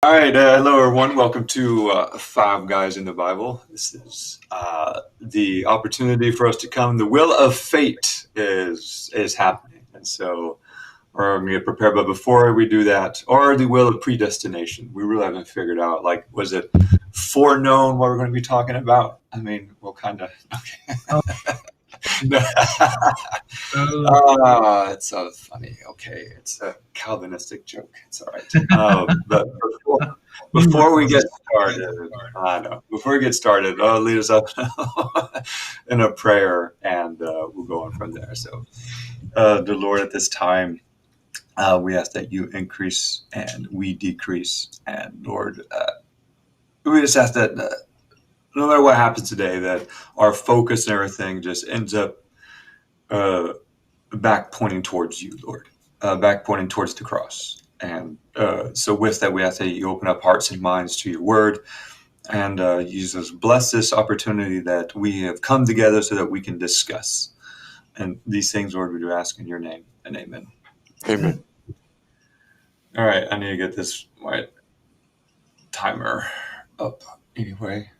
All right, hello everyone. Welcome to Five Guys in the Bible. This is the opportunity for us to come. The will of fate is happening, and so we're going to prepare. But before we do that, or the will of predestination, we really haven't figured out. Like, was it foreknown what we're going to be talking about? I mean, we'll kind of. Okay. No. It's so funny. Okay, it's a Calvinistic joke. It's all right. But before we get started, I know. Before we get started, I'll lead us up in a prayer, and we'll go on from there. So, the Lord, at this time, we ask that you increase and we decrease, and Lord, we just ask that no matter what happens today, that our focus and everything just ends up back pointing towards you, Lord, back pointing towards the cross. And so with that, we ask that you open up hearts and minds to your word, and Jesus, bless this opportunity that we have come together so that we can discuss. And these things, Lord, we do ask in your name, and amen. Amen. All right, I need to get this right timer up anyway.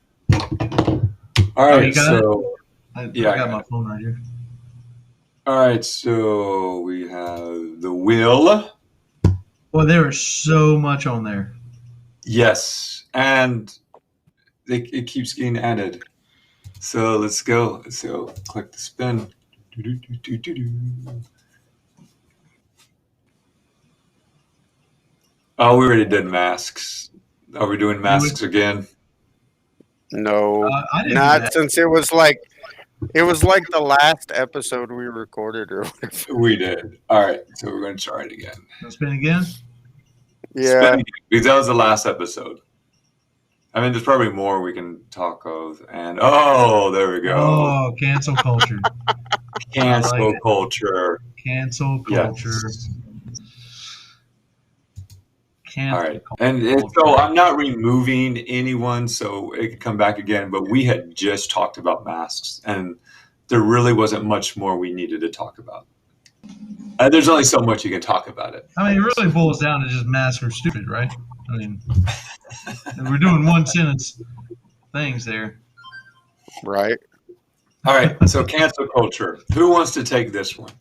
All right, so I got my phone right here. All right, so we have the will. Well, there is so much on there. Yes, and it keeps getting added. So let's go. So click the spin. Oh, we already did masks. Are we doing masks again? No, I didn't do not that. since it was like the last episode we recorded or whatever. We did. All right, so we're going to try it again. Spin again? Yeah. Spin again, because that was the last episode. I mean, there's probably more we can talk of. And there we go. Oh, cancel culture. Cancel culture. Cancel culture. Yes. Cancel All right. culture. And so I'm not removing anyone, so it could come back again. But we had just talked about masks, and there really wasn't much more we needed to talk about. There's only so much you can talk about it. I mean, it really boils down to just masks are stupid, right? I mean, we're doing one sentence things there. Right. All right. So cancel culture. Who wants to take this one?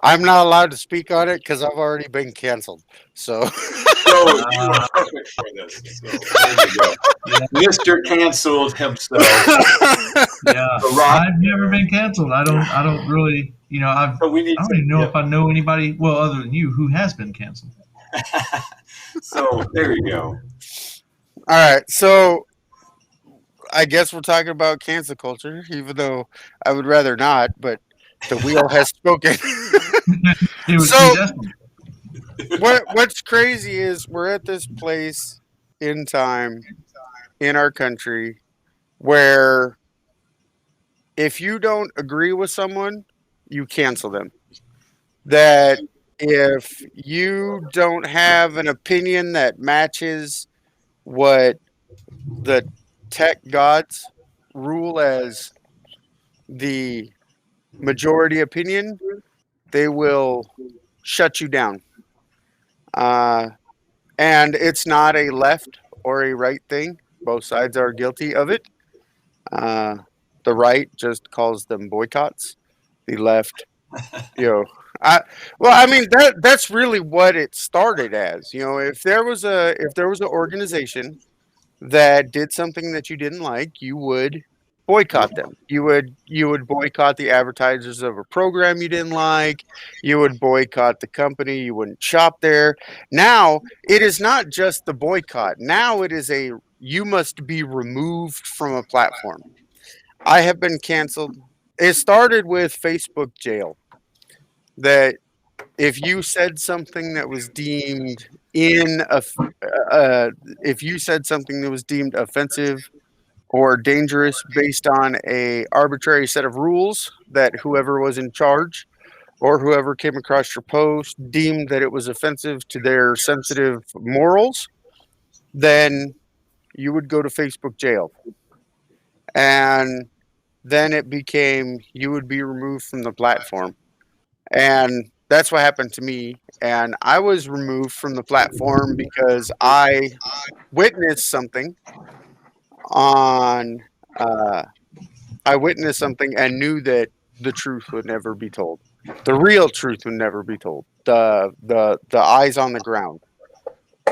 I'm not allowed to speak on it because I've already been canceled. So you are perfect for this. So there you go. Yeah. Mr. Canceled himself. Yeah. I've never been canceled. I don't really, I don't even know if I know anybody, well, other than you, who has been canceled. So there you go. All right. So I guess we're talking about cancel culture, even though I would rather not, but the wheel has spoken. What's crazy is we're at this place in time in our country where if you don't agree with someone, you cancel them. That if you don't have an opinion that matches what the tech gods rule as the majority opinion, they will shut you down. And it's not a left or a right thing. Both sides are guilty of it. The right just calls them boycotts. The left, that's really what it started as. If there was an organization that did something that you didn't like, you would boycott them. You would boycott the advertisers of a program you didn't like. You would boycott the company. You wouldn't shop there. Now it is not just the boycott. Now it is you must be removed from a platform. I have been canceled. It started with Facebook jail. That if you said something that was deemed offensive or dangerous based on a arbitrary set of rules that whoever was in charge or whoever came across your post deemed that it was offensive to their sensitive morals, then you would go to Facebook jail. And then it became you would be removed from the platform. And That's what happened to me, and I was removed from the platform because I witnessed something on. I witnessed something and knew that the truth would never be told. The real truth would never be told. The eyes on the ground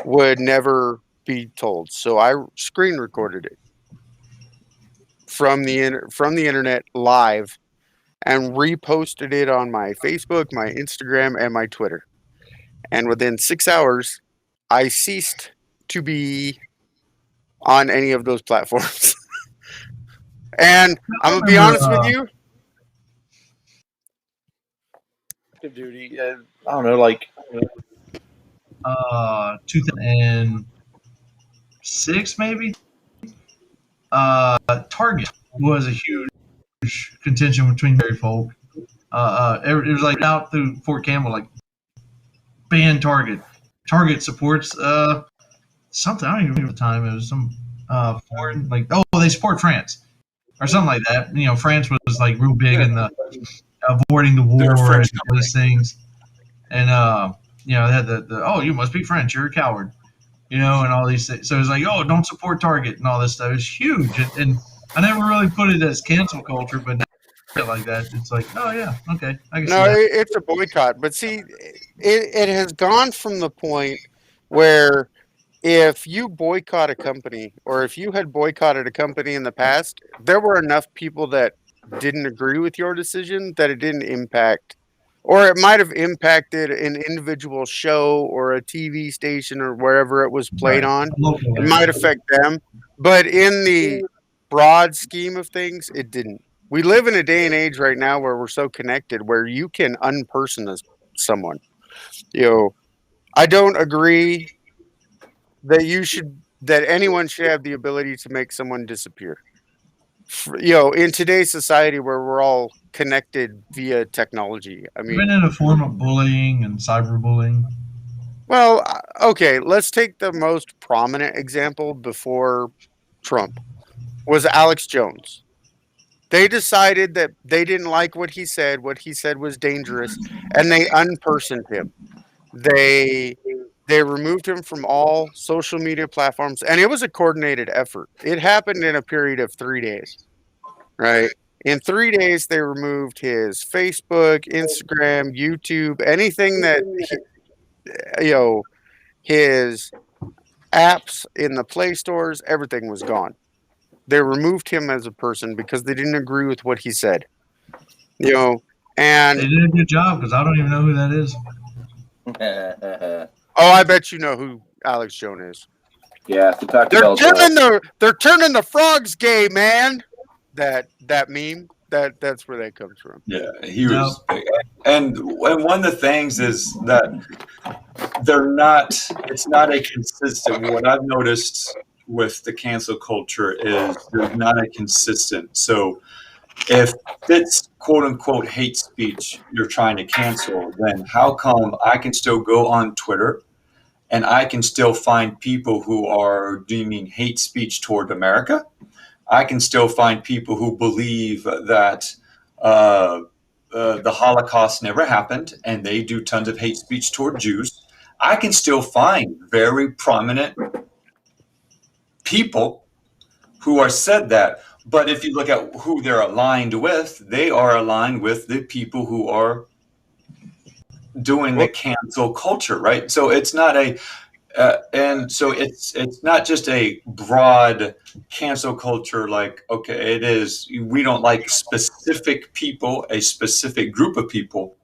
would never be told. So I screen recorded it from the internet live and reposted it on my Facebook, my Instagram, and my Twitter. And within 6 hours, I ceased to be on any of those platforms. And I'm gonna be honest with you. Duty, I don't know, like 2006 maybe. Target was a huge contention between Terry Folk. It was like out through Fort Campbell, like ban Target. Target supports something. I don't even remember the time. It was some foreign, like, oh, they support France or something like that. You know, France was like real big in the avoiding the war and all these things. And you know, they had the oh, you must be French, you're a coward, you know, and all these things. So it's like, oh, don't support Target and all this stuff. It's huge, and I never really put it as cancel culture, but now like that, it's like, oh yeah, okay, I can see that. It's a boycott. But see, it has gone from the point where if you boycott a company, or if you had boycotted a company in the past, there were enough people that didn't agree with your decision that it didn't impact, or it might have impacted an individual show or a TV station or wherever it was played on. It might affect them, but in the broad scheme of things, it didn't. We live in a day and age right now where we're so connected, where you can unperson someone. You know, I don't agree that anyone should have the ability to make someone disappear. You know, in today's society where we're all connected via technology. I mean, even in a form of bullying and cyberbullying. Well, okay, let's take the most prominent example before Trump was Alex Jones. They decided that they didn't like what he said was dangerous, and they unpersoned him. They removed him from all social media platforms, and it was a coordinated effort. It happened in a period of 3 days, right? In 3 days, they removed his Facebook, Instagram, YouTube, anything that, his apps in the Play stores, everything was gone. They removed him as a person because they didn't agree with what he said. And they did a good job because I don't even know who that is. Oh, I bet you know who Alex Jones is. Yeah, they're turning the frogs gay, man. That meme, that's where that comes from. Yeah, he was big. And one of the things is that it's not a consistent. What I've noticed with the cancel culture is there's not a consistent. So if it's quote unquote hate speech you're trying to cancel, then how come I can still go on Twitter and I can still find people who are doing hate speech toward America? I can still find people who believe that the Holocaust never happened and they do tons of hate speech toward Jews. I can still find very prominent people who are said that. But if you look at who they're aligned with, they are aligned with the people who are doing the cancel culture, right? So it's not it's not just a broad cancel culture. Like, okay, it is. We don't like specific people, a specific group of people,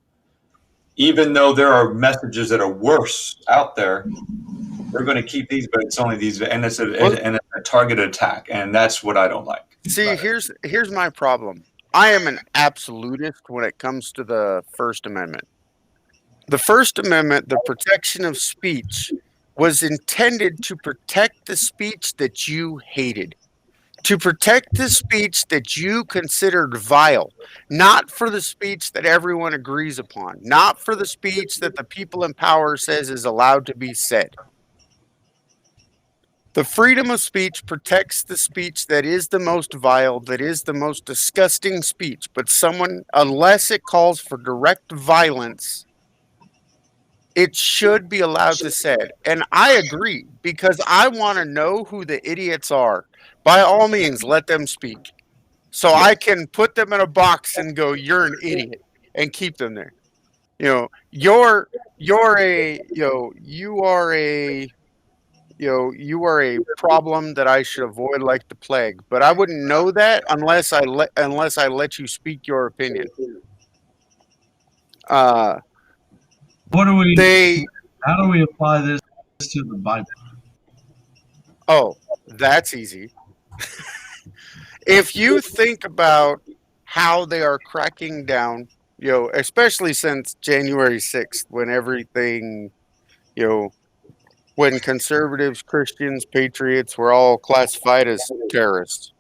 even though there are messages that are worse out there. We're going to keep these, but it's only these, and it's a targeted attack, and that's what I don't like. See, here's my problem. I am an absolutist when it comes to the First Amendment. The First Amendment, the protection of speech, was intended to protect the speech that you hated, to protect the speech that you considered vile, not for the speech that everyone agrees upon, not for the speech that the people in power says is allowed to be said. The freedom of speech protects the speech that is the most vile, that is the most disgusting speech. But unless it calls for direct violence, it should be allowed to said. And I agree, because I want to know who the idiots are. By all means, let them speak. So I can put them in a box and go, "You're an idiot," and keep them there. You're a you are a you are a problem that I should avoid like the plague. But I wouldn't know that unless I let you speak your opinion. What do we? They How do we apply this to the Bible? Oh, that's easy. If you think about how they are cracking down, especially since January 6th, when everything, when conservatives, Christians, patriots were all classified as terrorists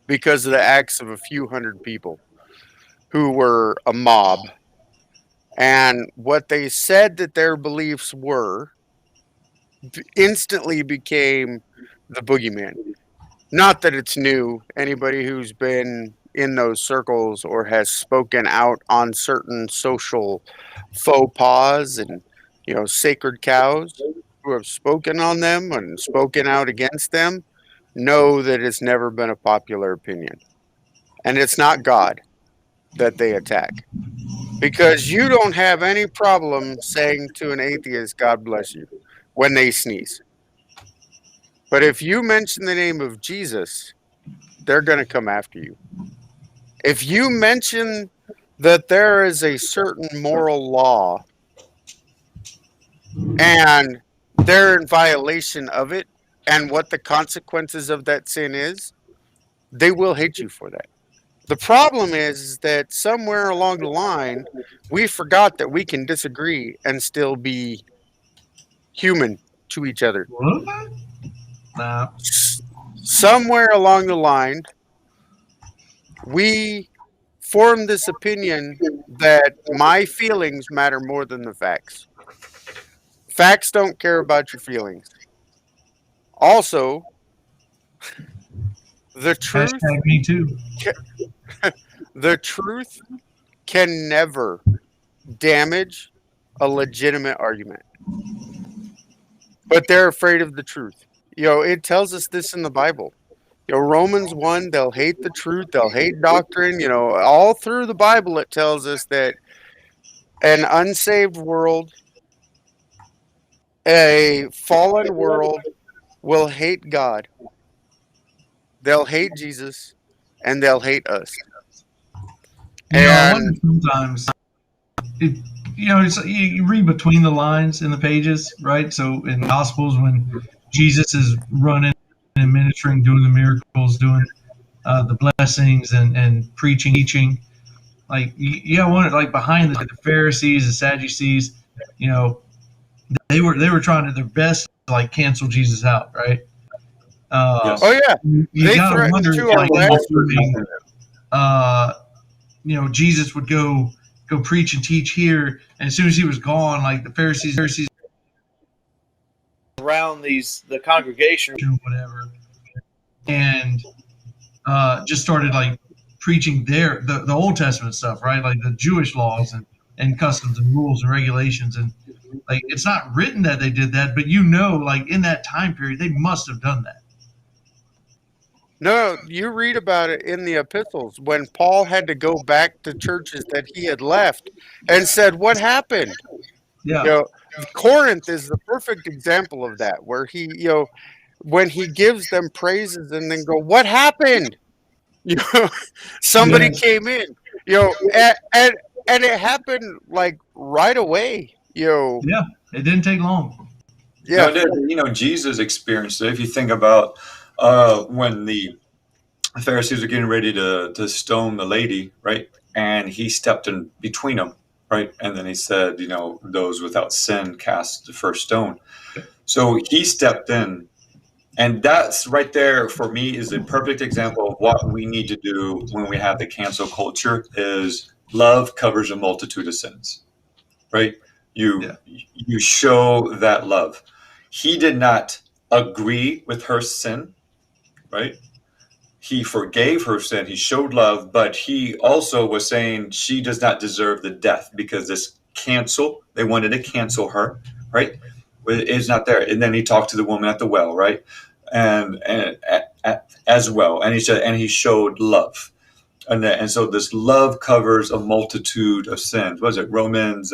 because of the acts of a few hundred people who were a mob. And what they said that their beliefs were instantly became the boogeyman. Not that it's new. Anybody who's been in those circles or has spoken out on certain social faux pas and, sacred cows who have spoken on them and spoken out against them know that it's never been a popular opinion. And it's not God that they attack. Because you don't have any problem saying to an atheist, "God bless you," when they sneeze. But if you mention the name of Jesus, they're going to come after you. If you mention that there is a certain moral law and they're in violation of it and what the consequences of that sin is, they will hate you for that. The problem is that somewhere along the line, we forgot that we can disagree and still be human to each other. What? Nah. Somewhere along the line, we formed this opinion that my feelings matter more than the facts. Facts don't care about your feelings. Also, the truth, Hashtag me too. the truth can never damage a legitimate argument. But they're afraid of the truth. It tells us this in the Bible. Romans 1, they'll hate the truth, they'll hate doctrine. All through the Bible, it tells us that an unsaved world, a fallen world, will hate God. They'll hate Jesus, and they'll hate us. I wonder sometimes, you read between the lines in the pages, right? So in Gospels, when Jesus is running and ministering, doing the miracles, doing the blessings and preaching, teaching, like I wonder, like behind the Pharisees, the Sadducees, they were trying to their best to like cancel Jesus out, right? Yes. Oh yeah, You they gotta threatened wonder, to like, arrest. Jesus would go preach and teach here, and as soon as he was gone, like the Pharisees around the congregation or whatever, and just started like preaching the Old Testament stuff, right? Like the Jewish laws and customs and rules and regulations, and like it's not written that they did that, but like in that time period, they must have done that. No, you read about it in the epistles when Paul had to go back to churches that he had left and said, "What happened?" Yeah. Corinth is the perfect example of that, where he, when he gives them praises and then go, "What happened?" Somebody came in, and it happened like right away, Yeah, it didn't take long. Yeah, Jesus experienced it. If you think about when the Pharisees were getting ready to stone the lady, right? And he stepped in between them, right? And then he said, those without sin cast the first stone. So he stepped in. And that's right there for me is a perfect example of what we need to do when we have the cancel culture is love covers a multitude of sins, right? You show that love. He did not agree with her sin, right? He forgave her sin. He showed love, but he also was saying she does not deserve the death because this cancel. They wanted to cancel her, right? But it's not there. And then he talked to the woman at the well, right? And as well, and he showed love, and so this love covers a multitude of sins. What is it? Romans.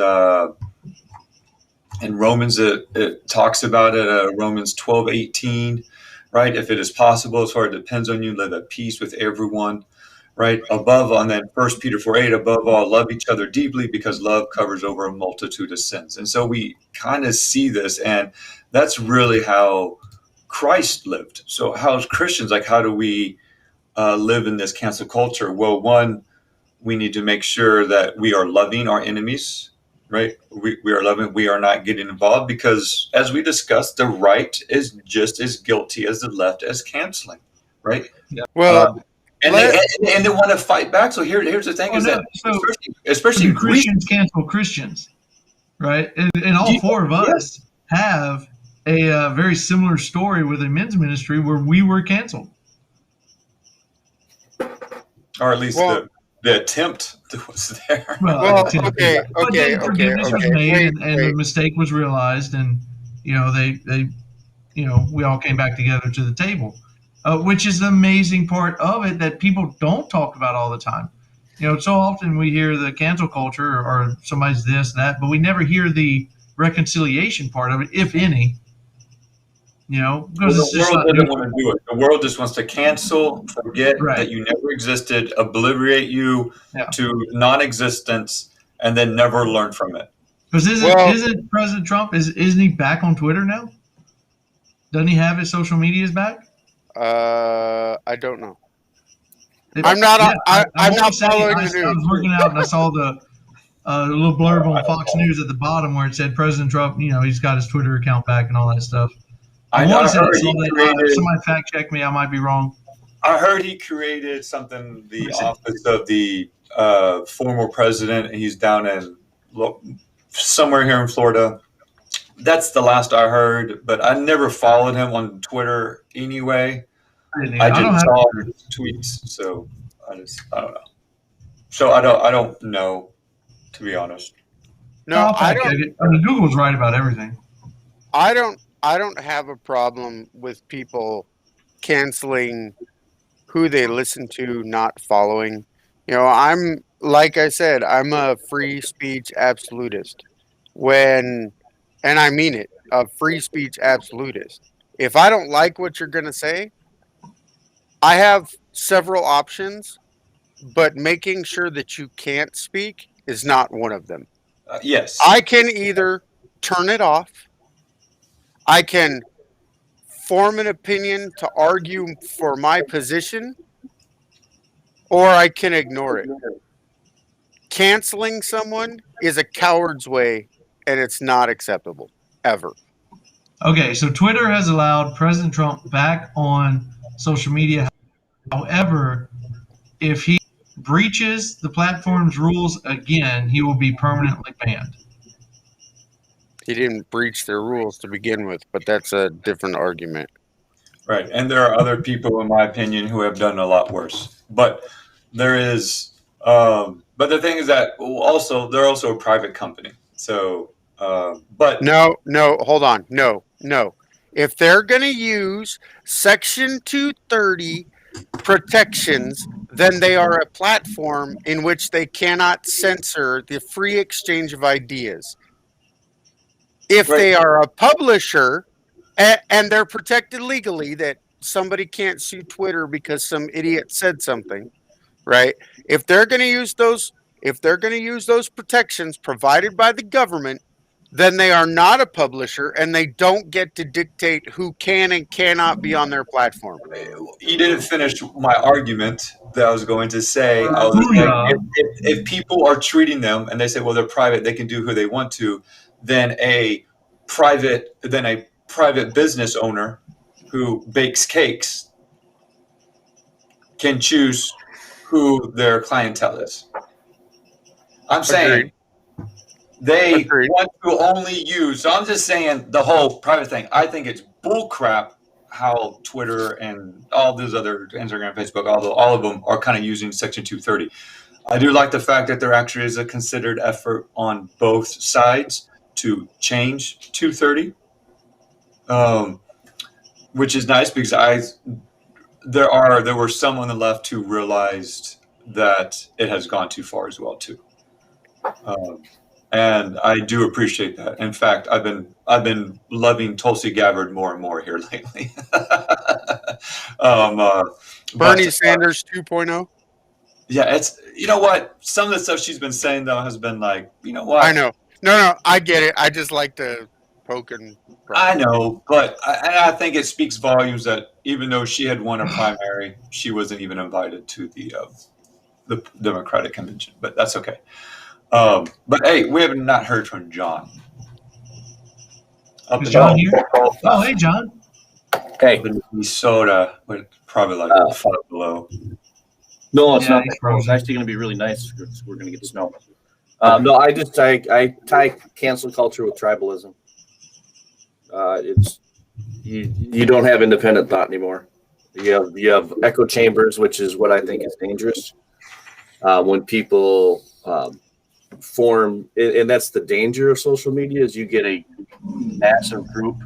In Romans, it talks about it. Romans 12:18, right? If it is possible, as far as it depends on you, live at peace with everyone, right? Above all, and then 1 Peter 4:8, above all, love each other deeply because love covers over a multitude of sins. And so we kind of see this, and that's really how Christ lived. So how as Christians, like, how do we live in this cancel culture? Well, one, we need to make sure that we are loving our enemies, right? We are loving, we are not getting involved, because as we discussed, the right is just as guilty as the left as canceling, right? Well, And they want to fight back. So here's the thing: especially Christians cancel Christians, right? And all four of us have a very similar story with a men's ministry where we were canceled, or at least the attempt was there. Well, okay. Forgiveness was made, and the mistake was realized, and they we all came back together to the table. Which is the amazing part of it that people don't talk about all the time. So often we hear the cancel culture or somebody's this, that, but we never hear the reconciliation part of it, if any. Because the world doesn't want to do it. The world just wants to cancel, forget that you never existed, obliterate you to non-existence, and then never learn from it. Because isn't President Trump, isn't he back on Twitter now? Doesn't he have his social medias back? I don't know. I'm not. I'm not following the news. I was working out and I saw the little blurb on Fox News at the bottom where it said President Trump. He's got his Twitter account back and all that stuff. Somebody fact check me. I might be wrong. I heard he created something. The office of the former president. And he's down in somewhere here in Florida. That's the last I heard, but I never followed him on Twitter anyway. I just saw his tweets, so I don't know. So I don't know, to be honest. No, I don't. I mean, Google's right about everything. I don't have a problem with people canceling who they listen to, not following. I'm, like I said, I'm a free speech absolutist. And I mean it, a free speech absolutist. If I don't like what you're going to say, I have several options, but making sure that you can't speak is not one of them. Yes. I can either turn it off, I can form an opinion to argue for my position, or I can ignore it. Canceling someone is a coward's way, and it's not acceptable, ever. Okay, so Twitter has allowed President Trump back on social media. However, if he breaches the platform's rules again, he will be permanently banned. He didn't breach their rules to begin with, but that's a different argument. Right, and there are other people, in my opinion, who have done a lot worse. But there is, but the thing is that they're also a private company. So, but no, hold on, no. If they're going to use Section 230 protections, then they are a platform in which they cannot censor the free exchange of ideas. If they are a publisher and they're protected legally, that somebody can't sue Twitter because some idiot said something, right? If they're going to use those protections provided by the government, then they are not a publisher and they don't get to dictate who can and cannot be on their platform. You didn't finish my argument that I was going to say. If people are treating them and they say, well, they're private, they can do who they want to, then a private business owner who bakes cakes can choose who their clientele is. I'm saying they want to only use. So I'm just saying the whole private thing. I think it's bullcrap how Twitter and all those other Instagram, Facebook, all of them are kind of using Section 230. I do like the fact that there actually is a considered effort on both sides to change 230, which is nice because there were some on the left who realized that it has gone too far as well too, and I do appreciate that. In fact, I've been loving Tulsi Gabbard more and more here lately. Bernie Sanders 2.0. Yeah, it's, you know what, some of the stuff she's been saying though has been like, you know what, I know. No, I get it. I just like to poke and prod. I know, but I think it speaks volumes that even though she had won a primary, she wasn't even invited to the Democratic convention. But that's okay. But hey, we have not heard from John. Is John here? Oh, hey, John. Hey. Up in Minnesota, but probably like 5 below. No, it's Yeah, not. it's It's actually going to be really nice. We're going to get snow. No, I tie cancel culture with tribalism. It's you don't have independent thought anymore. You have echo chambers, which is what I think is dangerous. When people form, and that's the danger of social media, is you get a massive group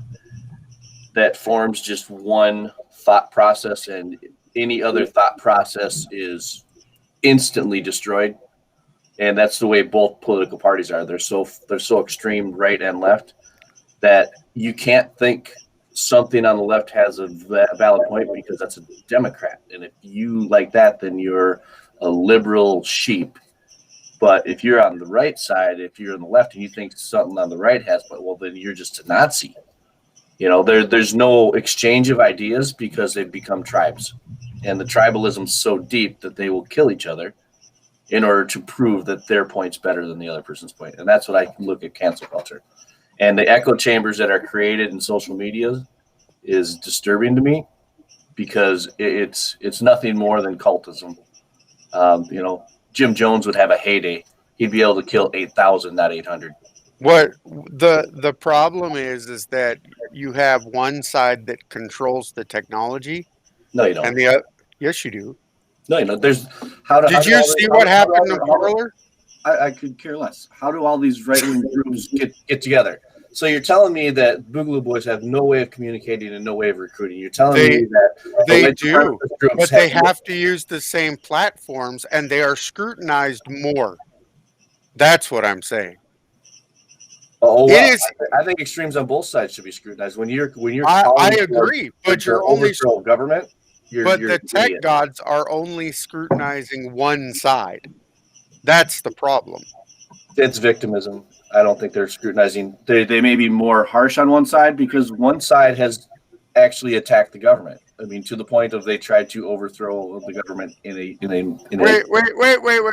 that forms just one thought process, and any other thought process is instantly destroyed. And that's the way both political parties are. They're so extreme, right and left, that you can't think something on the left has a valid point because that's a Democrat. And if you like that, then you're a liberal sheep. But if you're on the right side, if you're on the left and you think something on the right has, well, then you're just a Nazi. You know, there's no exchange of ideas because they've become tribes. And the tribalism's so deep that they will kill each other in order to prove that their point's better than the other person's point. And that's what I look at cancel culture. And the echo chambers that are created in social media is disturbing to me because it's nothing more than cultism. You know, Jim Jones would have a heyday. He'd be able to kill 8,000, not 800. What the problem is that you have one side that controls the technology. No, you don't. And the other, yes, you do. No, you know, there's Did you see what happened in Parler? I could care less. How do all these right-wing groups get together? So you're telling me that Boogaloo Boys have no way of communicating and no way of recruiting. You're telling me that they do, but they have to use the same platforms and they are scrutinized more. That's what I'm saying. Oh, It is. I think extremes on both sides should be scrutinized. When you're I agree, but you're only government. But the tech gods are only scrutinizing one side. That's the problem. It's victimism. I don't think they're scrutinizing. They may be more harsh on one side because one side has actually attacked the government. I mean, to the point of they tried to overthrow the government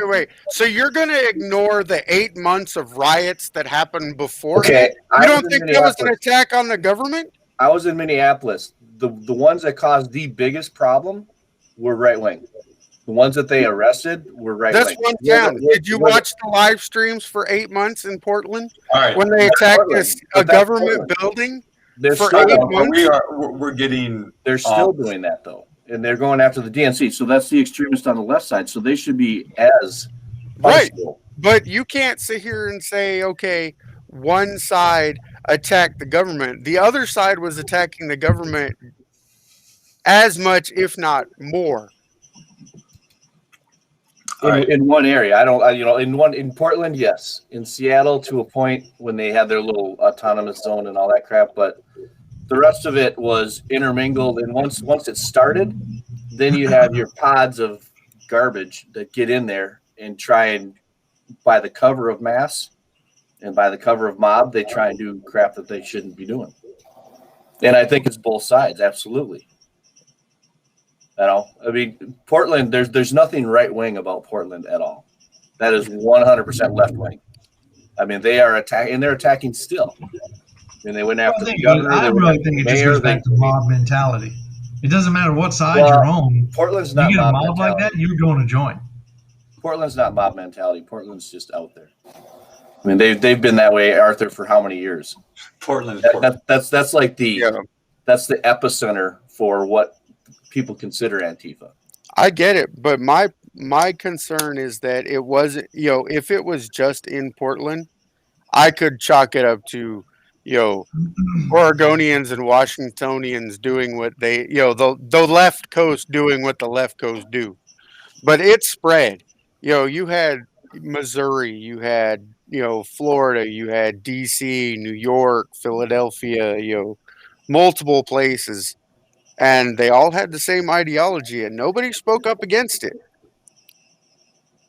Wait. So you're going to ignore the 8 months of riots that happened before? Okay. You don't think that was an attack on the government? I was in Minneapolis. The ones that caused the biggest problem were right wing. The ones that they arrested were right wing. That's one town. Did you watch the live streams for 8 months in Portland when they attacked a government building? They're for still, 8 months? They're still doing that though, and they're going after the DNC. So that's the extremist on the left side. So they should be as right. But you can't sit here and say, okay, one side attacked the government. The other side was attacking the government as much, if not more. In one area, in Portland, yes. In Seattle, to a point when they had their little autonomous zone and all that crap, but the rest of it was intermingled. And once it started, then you have your pods of garbage that get in there and try and, by the cover of mass and by the cover of mob, they try and do crap that they shouldn't be doing. And I think it's both sides, absolutely. You know, I mean, Portland, there's nothing right wing about Portland at all. That is 100% left wing. I mean, they are attacking, and they're attacking still. I mean, they went after the governor. I really think it just goes back to mob mentality. It doesn't matter what side you're on. Portland's not you get a mob mentality. like that, you're going to join. Portland's not mob mentality. Portland's just out there. I mean, they've been that way, Arthur, for how many years? Portland. That's like that's the epicenter for what people consider Antifa. I get it, but my my concern is that it wasn't, if it was just in Portland, I could chalk it up to, Oregonians and Washingtonians doing what they, the left coast doing what the left coast do. But it spread. You had Missouri, you had, Florida, you had DC, New York, Philadelphia, multiple places, and they all had the same ideology, and nobody spoke up against it.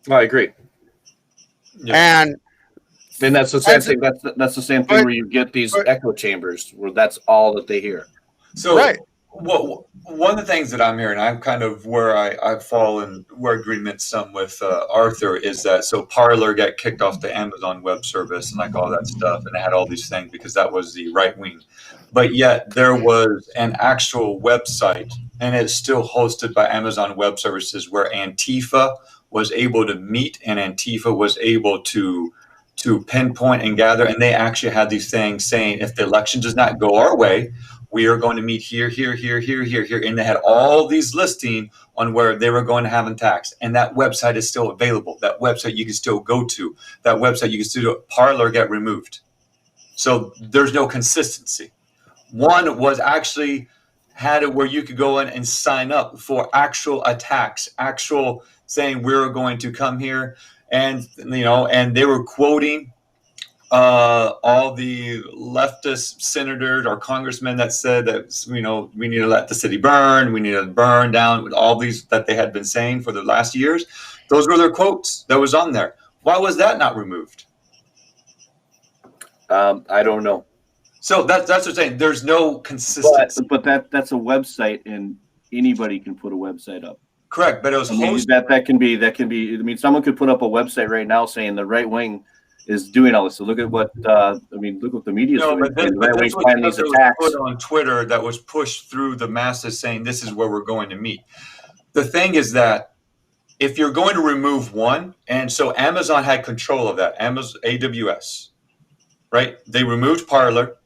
I agree. Yeah. And that's the same thing. That's the same thing where you get these echo chambers where that's all that they hear. So, right. Well, one of the things that I'm hearing, I'm kind of where I fall in where agreement some with Arthur is that so Parler got kicked off the Amazon Web Service and like all that stuff, and it had all these things because that was the right wing. But yet there was an actual website, and it's still hosted by Amazon Web Services, where Antifa was able to meet and Antifa was able to pinpoint and gather, and they actually had these things saying if the election does not go our way, we are going to meet here, here, here, here, here, here. And they had all these listing on where they were going to have attacks. And that website is still available. That website you can still go to. That website you can still do. Parler got removed. So there's no consistency. One was actually had it where you could go in and sign up for actual attacks, actual saying we're going to come here. And, and they were quoting all the leftist senators or congressmen that said that, we need to let the city burn. We need to burn down all these that they had been saying for the last years. Those were their quotes that was on there. Why was that not removed? I don't know. So that's what I'm saying. There's no consistency. But that's a website, and anybody can put a website up. Correct, but it was hosted. That can be. I mean, someone could put up a website right now saying the right wing is doing all this. So look at what look what the media is doing. But this was these attacks put on Twitter that was pushed through the masses saying this is where we're going to meet. The thing is that if you're going to remove one, and so Amazon had control of that, Amazon AWS, right? They removed Parler.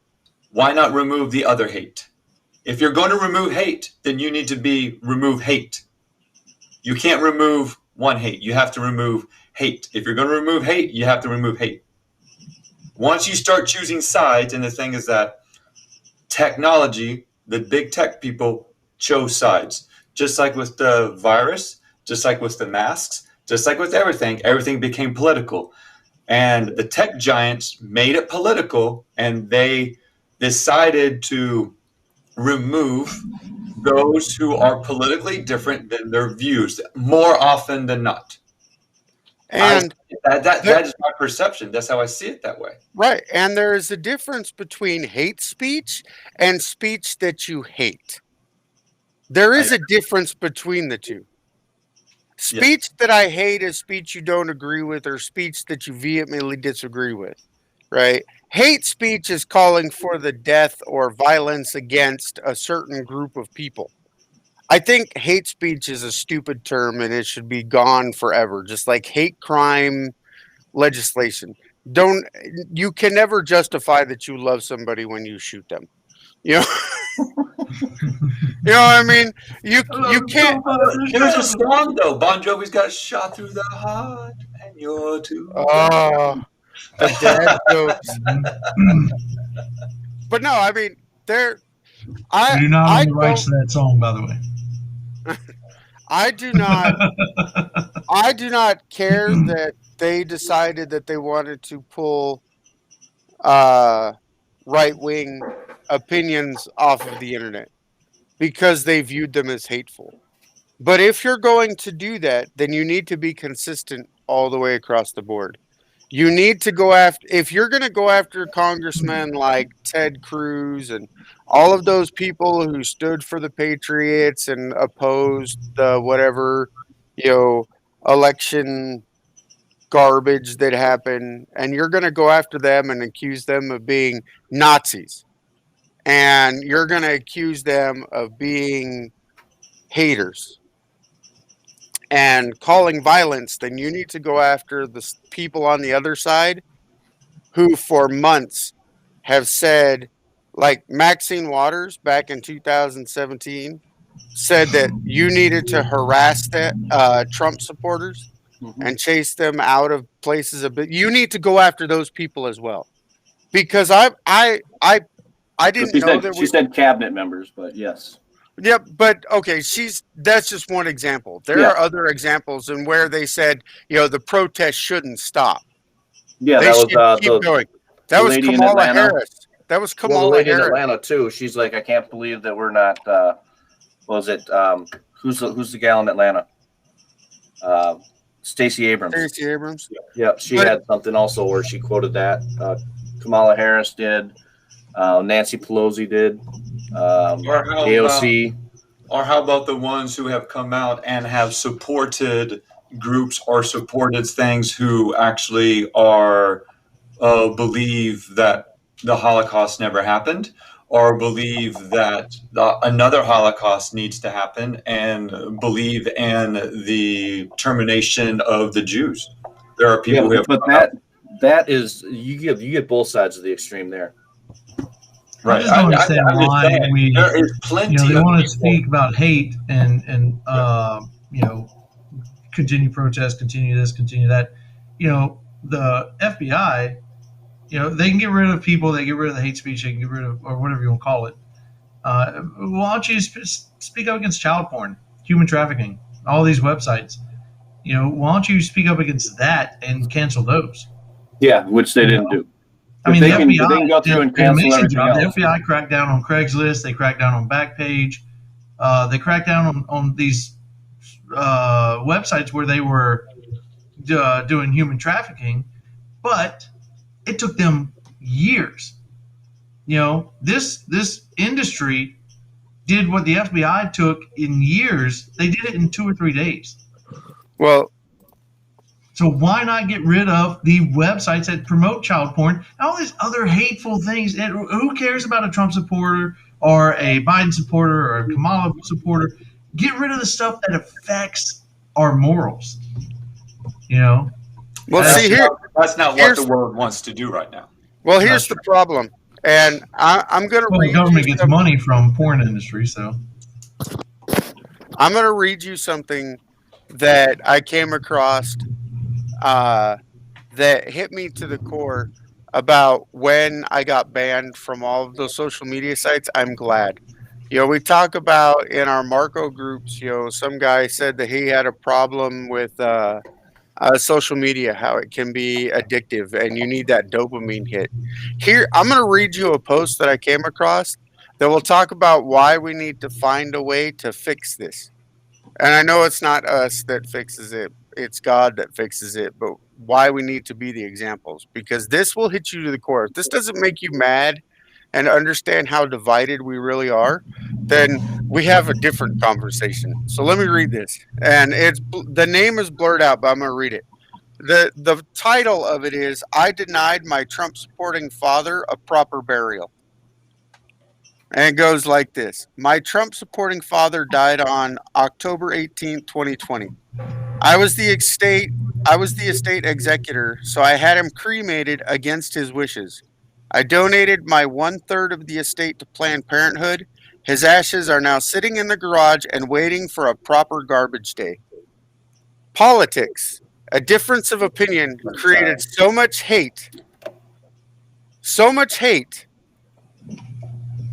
Why not remove the other hate? If you're going to remove hate, then you need to remove hate. You can't remove one hate. You have to remove hate. If you're going to remove hate, you have to remove hate. Once you start choosing sides, and the thing is that technology, the big tech people chose sides. Just like with the virus, just like with the masks, just like with everything became political. And the tech giants made it political, and they decided to remove those who are politically different than their views more often than not. And that is my perception. That's how I see it that way. Right. And there is a difference between hate speech and speech that you hate. There is a difference between the two. Speech that I hate is speech you don't agree with, or speech that you vehemently disagree with. Right? Hate speech is calling for the death or violence against a certain group of people. I think hate speech is a stupid term and it should be gone forever, just like hate crime legislation. You can never justify that you love somebody when you shoot them. You know what I mean? You can't. There's a song though. Bon Jovi's got shot through the heart, and you're too. Oh, the dad jokes. But no, I mean, I do not own the rights to that song, by the way. I do not care that they decided that they wanted to pull right-wing opinions off of the internet because they viewed them as hateful. But if you're going to do that, then you need to be consistent all the way across the board. You need to go after, if you're going to go after congressmen like Ted Cruz and all of those people who stood for the Patriots and opposed the whatever, election garbage that happened, and you're going to go after them and accuse them of being Nazis, and you're going to accuse them of being haters and calling violence, then you need to go after the people on the other side who for months have said, like Maxine Waters back in 2017, said that you needed to harass the Trump supporters and chase them out of places a bit. You need to go after those people as well, because I didn't know that she said cabinet members, but yes. Yep, but okay, that's just one example. There are other examples in where they said, the protest shouldn't stop. Yeah, They that should was keep going. That was lady in Kamala Atlanta. Harris. That was Well, the Kamala lady in Harris. Atlanta too. She's like, I can't believe that we're not. What was it? Who's the gal in Atlanta? Stacey Abrams. Stacey Abrams. Yep, she had something also where she quoted that. Kamala Harris did. Nancy Pelosi did. AOC. Or how about the ones who have come out and have supported groups or supported things who actually are believe that the Holocaust never happened, or believe that another Holocaust needs to happen, and believe in the termination of the Jews. There are people who have, but that is you get both sides of the extreme there. I just don't understand why there is plenty. They of want to people. speak about hate and continue protest, continue this, continue that. The FBI, they can get rid of people, they get rid of the hate speech, they can get rid of, or whatever you want to call it. Why don't you speak up against child porn, human trafficking, all these websites? Why don't you speak up against that and cancel those? Yeah, which they didn't do. I mean, they the can FBI go through and did an cancel amazing everything job. else. The FBI cracked down on Craigslist. They cracked down on Backpage. They cracked down on these websites where they were doing human trafficking, but it took them years. This industry did what the FBI took in years. They did it in 2 or 3 days. Well, so why not get rid of the websites that promote child porn and all these other hateful things? And who cares about a Trump supporter or a Biden supporter or a Kamala supporter? Get rid of the stuff that affects our morals. Well, that's not what the world wants to do right now. Well, here's the problem, and I'm going to read. The government gets money from porn industry, so I'm going to read you something that I came across that hit me to the core about when I got banned from all of those social media sites. I'm glad. We talk about in our Marco groups, some guy said that he had a problem with social media, how it can be addictive and you need that dopamine hit. Here, I'm going to read you a post that I came across that will talk about why we need to find a way to fix this. And I know it's not us that fixes it. It's God that fixes it, but why we need to be the examples, because this will hit you to the core. If this doesn't make you mad and understand how divided we really are, then we have a different conversation. So let me read this. And the name is blurred out, but I'm going to read it. The title of it is, I denied my Trump supporting father a proper burial. And it goes like this. My Trump supporting father died on October 18th, 2020. I was the estate executor, so I had him cremated against his wishes. I donated my 1/3 of the estate to Planned Parenthood. His ashes are now sitting in the garage and waiting for a proper garbage day. Politics. A difference of opinion created so much hate,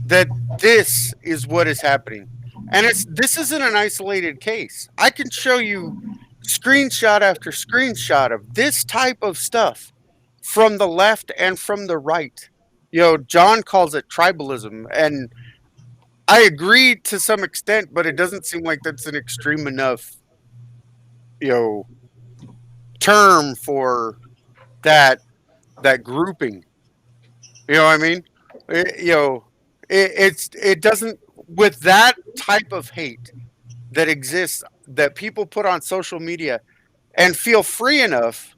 that this is what is happening. And this isn't an isolated case. I can show you screenshot after screenshot of this type of stuff from the left and from the right. John calls it tribalism, and I agree to some extent, but it doesn't seem like that's an extreme enough, term for that grouping. You know what I mean? It doesn't, with that type of hate that exists, that people put on social media and feel free enough.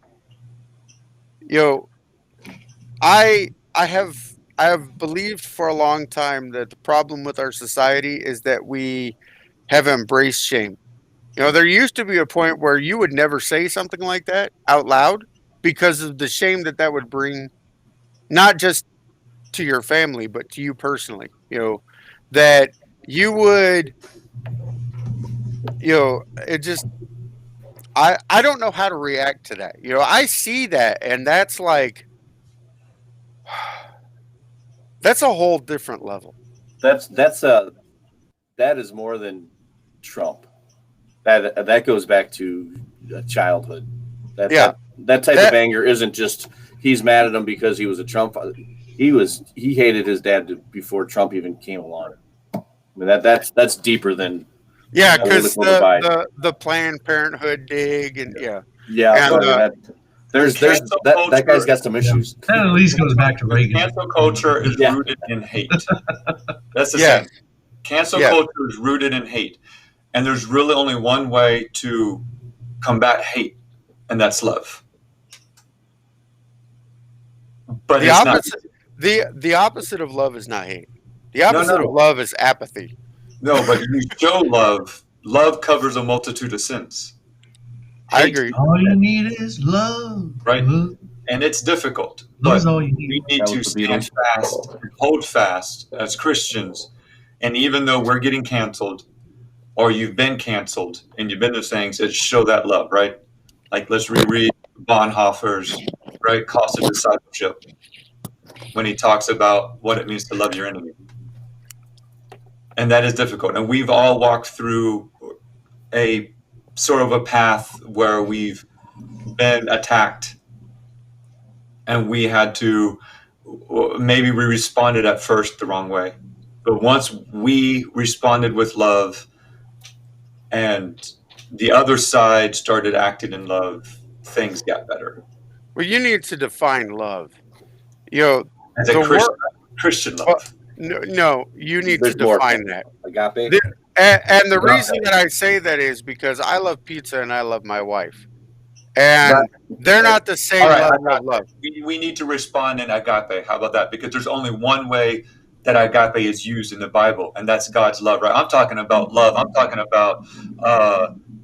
I have believed for a long time that the problem with our society is that we have embraced shame. There used to be a point where you would never say something like that out loud because of the shame that would bring, not just to your family, but to you personally. That you would it just I don't know how to react to that. I see that, and that's like that's a whole different level. That is more than Trump. That goes back to childhood. Yeah. That type of anger isn't just he's mad at him because he was a Trump. He hated his dad before Trump even came along. I mean that's deeper than Yeah, because the Planned Parenthood dig and yeah. And, that guy's got some issues. That at least goes back to Reagan. Cancel culture is rooted in hate. That's the same. Cancel culture is rooted in hate. And there's really only one way to combat hate, and that's love. But the opposite of love is not hate. The opposite of love is apathy. No, but you show love. Love covers a multitude of sins. I agree. All you need is love. Right. Love. And it's difficult. Love's But all you need. we need to stand fast, hold fast as Christians. And even though we're getting canceled, or you've been canceled, and you've been to things that show that love, right? Like, let's reread Bonhoeffer's, right, Cost of Discipleship, when he talks about what it means to love your enemy. And that is difficult. And we've all walked through a sort of a path where we've been attacked, and we had to, maybe we responded at first the wrong way. But once we responded with love and the other side started acting in love, things got better. Well, you need to define love. As a Christian love. No, you need to define that. Agape. And the reason that I say that is because I love pizza and I love my wife. And they're not the same level of love. We need to respond in agape. How about that? Because there's only one way that agape is used in the Bible, and that's God's love, right? I'm talking about love. I'm talking about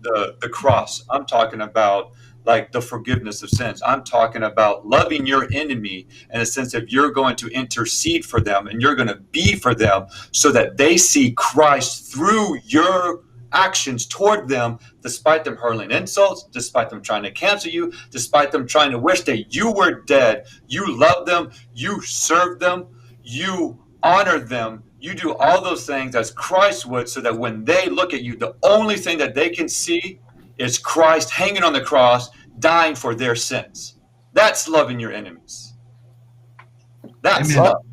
the cross. I'm talking about like the forgiveness of sins. I'm talking about loving your enemy in a sense of you're going to intercede for them and you're going to be for them so that they see Christ through your actions toward them, despite them hurling insults, despite them trying to cancel you, despite them trying to wish that you were dead. You love them, you serve them, you honor them, you do all those things as Christ would, so that when they look at you, the only thing that they can see is Christ hanging on the cross, dying for their sins. That's loving your enemies. That's love.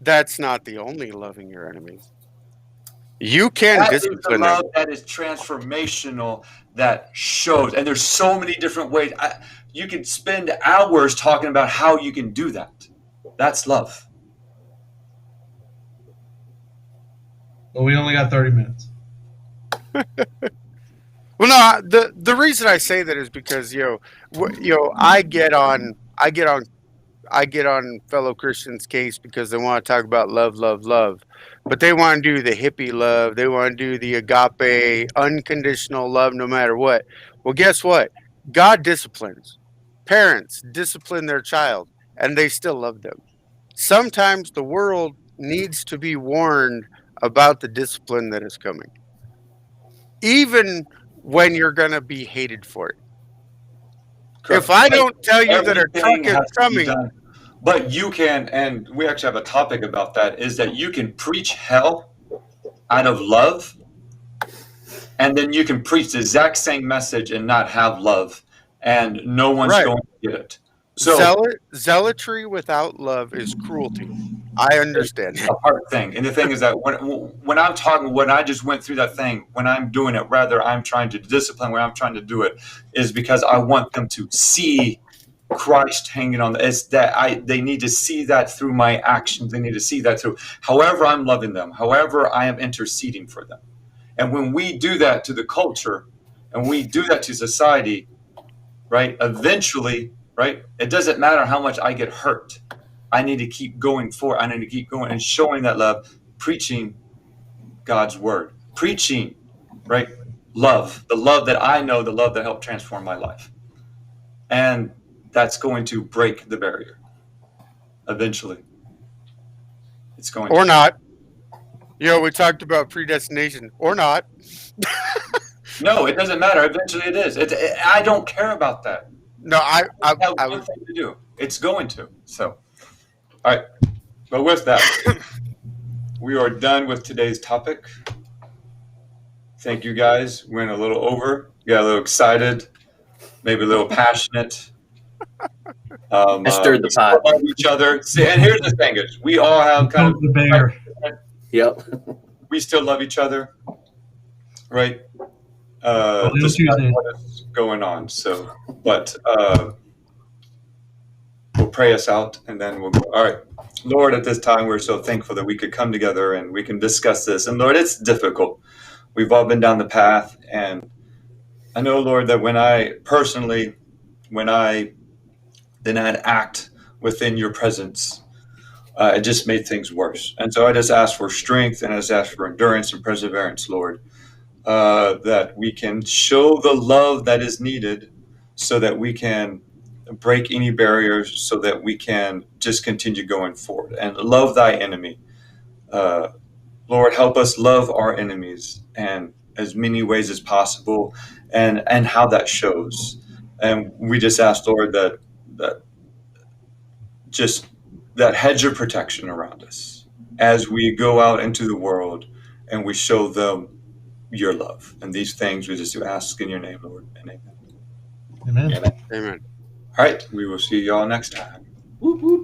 That's not the only loving your enemies. You can discipline them. That is transformational, that shows. And there's so many different ways. You could spend hours talking about how you can do that. That's love. Well, we only got 30 minutes. Well, no, the reason I say that is because I get on fellow Christians' case because they want to talk about love, love, love, but they want to do the hippie love. They want to do the agape, unconditional love, no matter what. Well, guess what? God disciplines. Parents discipline their child, and they still love them. Sometimes the world needs to be warned about the discipline that is coming, even when you're going to be hated for it. Correct. If I don't tell you that a truck is coming, but you can, and we actually have a topic about that, is that you can preach hell out of love, and then you can preach the exact same message and not have love, and no one's going to get it. So zealotry without love is cruelty. I understand. It's a hard thing. And the thing is that when I'm talking, when I just went through that thing, when I'm doing it, rather I'm trying to discipline, when I'm trying to do it, is because I want them to see Christ hanging on the, it's that they need to see that through my actions. They need to see that through however I'm loving them, however I am interceding for them. And when we do that to the culture and we do that to society, right, eventually, right, it doesn't matter how much I get hurt. I need to keep going forward. I need to keep going and showing that love, preaching God's word, preaching, right, love, the love that I know, the love that helped transform my life. And that's going to break the barrier eventually. It's going or to. not. We talked about predestination or not. No, it doesn't matter. Eventually it is. I don't care about that. No, I Have one would. thing to do. It's going to. So, all right. But with that, we are done with today's topic. Thank you guys. Went a little over. Got a little excited, maybe a little passionate. I stirred the we still pot. love each other. See, and here's the thing: is we all have kind Poke the bear. Yep. we still love each other, right? Little Despite Tuesday. what is going on. So, but we'll pray us out, and then we'll go. All right, Lord. At this time, we're so thankful that we could come together and we can discuss this. And Lord, it's difficult. We've all been down the path, and I know, Lord, that when I then I'd act within your presence, it just made things worse. And so I just ask for strength, and I just ask for endurance and perseverance, Lord, that we can show the love that is needed so that we can break any barriers, so that we can just continue going forward and love thy enemy. Lord, help us love our enemies and as many ways as possible, and how that shows. And we just ask, Lord, that just that hedge of protection around us as we go out into the world and we show them your love. And these things we just do ask in your name, Lord, and amen. Amen. Amen. Amen. All right, we will see y'all next time. Whoop, whoop.